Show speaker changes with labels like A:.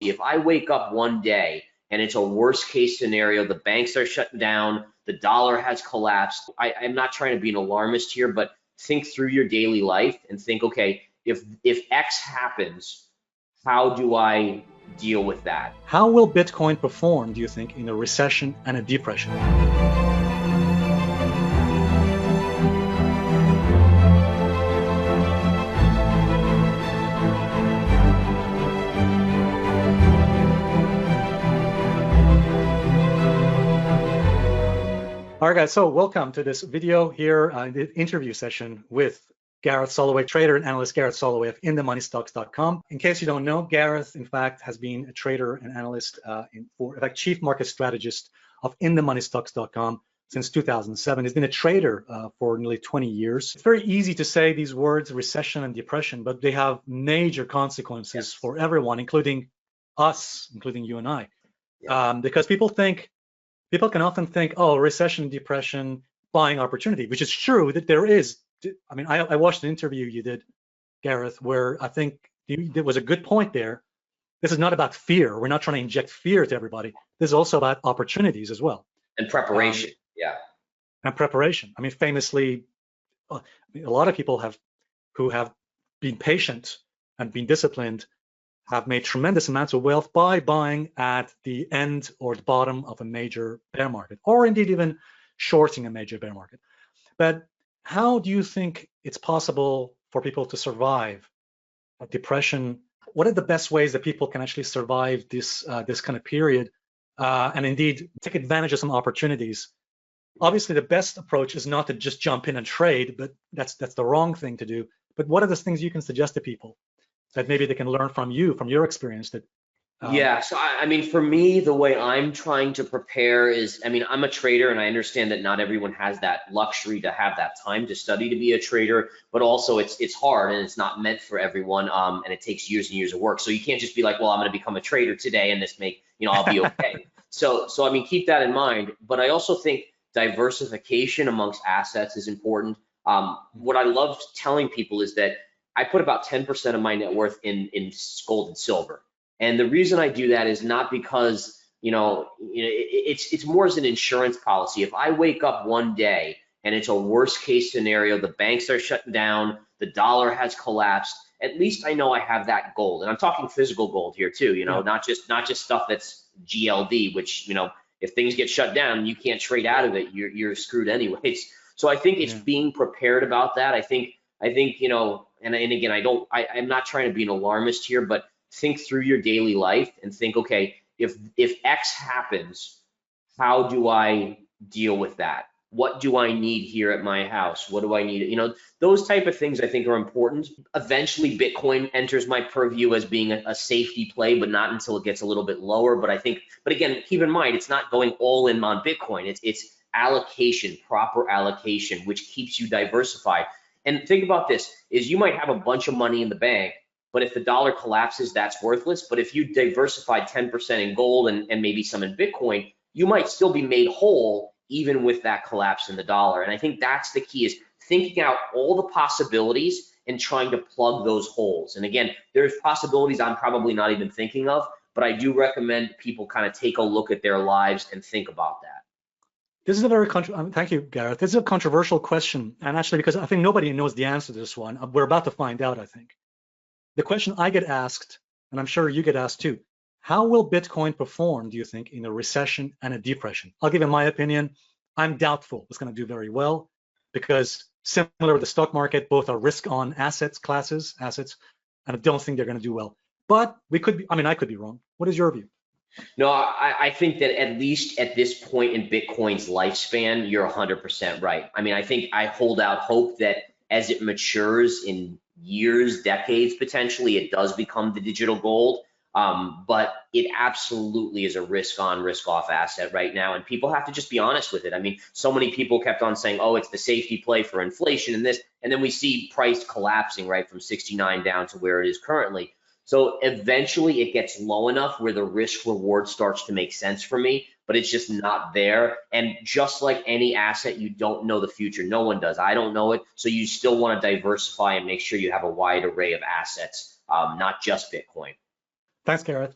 A: If I wake up one day and it's a worst case scenario, the banks are shutting down, the dollar has collapsed. I'm not trying to be an alarmist here, but think through your daily life and think, okay, if X happens, how do I deal with that?
B: How will Bitcoin perform, do you think, in a recession and a depression? All right, guys, so welcome to this video here, the interview session with Gareth Soloway, trader and analyst Gareth Soloway of InTheMoneyStocks.com. In case you don't know, Gareth, in fact, has been a trader and analyst, in fact, chief market strategist of InTheMoneyStocks.com since 2007. He's been a trader for nearly 20 years. It's very easy to say these words, recession and depression, but they have major consequences for everyone, including us, including you and I, because people can often think, oh, recession, depression, buying opportunity, which is true that there is. I mean, I watched an interview you did, Gareth, where I think there was a good point there. This is not about fear. We're not trying to inject fear to everybody. This is also about opportunities as well.
A: And preparation,
B: And preparation. I mean, famously, a lot of people who have been patient and been disciplined have made tremendous amounts of wealth by buying at the end or the bottom of a major bear market, or indeed even shorting a major bear market. But how do you think it's possible for people to survive a depression? What are the best ways that people can actually survive this kind of period and indeed take advantage of some opportunities? Obviously, the best approach is not to just jump in and trade, but that's the wrong thing to do. But what are the things you can suggest to people that maybe they can learn from you, from your experience? That
A: so I mean, for me, the way I'm trying to prepare is, I mean, I'm a trader and I understand that not everyone has that luxury to have that time to study to be a trader, but also it's hard and it's not meant for everyone, and it takes years and years of work. So you can't just be like, well, I'm going to become a trader today and I'll be okay. So I mean, keep that in mind. But I also think diversification amongst assets is important. What I love telling people is that I put about 10% of my net worth in gold and silver. And the reason I do that is not because, it's more as an insurance policy. If I wake up one day and it's a worst case scenario, the banks are shutting down, the dollar has collapsed, at least I know I have that gold. And I'm talking physical gold here too, not just stuff that's GLD, which, if things get shut down, you can't trade out of it, you're screwed anyways. So I think it's being prepared about that. I think, and again, I'm not trying to be an alarmist here, but think through your daily life and think, okay, if X happens, how do I deal with that? What do I need here at my house? What do I need? Those type of things I think are important. Eventually, Bitcoin enters my purview as being a safety play, but not until it gets a little bit lower. But again, keep in mind, it's not going all in on Bitcoin. It's allocation, proper allocation, which keeps you diversified. And think about this, is you might have a bunch of money in the bank, but if the dollar collapses, that's worthless. But if you diversified 10% in gold and maybe some in Bitcoin, you might still be made whole even with that collapse in the dollar. And I think that's the key, is thinking out all the possibilities and trying to plug those holes. And again, there's possibilities I'm probably not even thinking of, but I do recommend people kind of take a look at their lives and think about that.
B: This is a very thank you, Gareth. This is a controversial question, and actually, because I think nobody knows the answer to this one. We're about to find out, I think. The question I get asked, and I'm sure you get asked too, how will Bitcoin perform, do you think, in a recession and a depression? I'll give you my opinion. I'm doubtful it's going to do very well, because similar with the stock market, both are risk-on classes, and I don't think they're going to do well. But I could be wrong. What is your view?
A: No, I think that at least at this point in Bitcoin's lifespan, you're 100% right. I mean, I hold out hope that as it matures in years, decades, potentially, it does become the digital gold. But it absolutely is a risk-on, risk-off asset right now. And people have to just be honest with it. I mean, so many people kept on saying, oh, it's the safety play for inflation and this, and then we see price collapsing right from 69 down to where it is currently. So eventually it gets low enough where the risk reward starts to make sense for me, but it's just not there. And just like any asset, you don't know the future. No one does. I don't know it. So you still want to diversify and make sure you have a wide array of assets, not just Bitcoin.
B: Thanks, Gareth.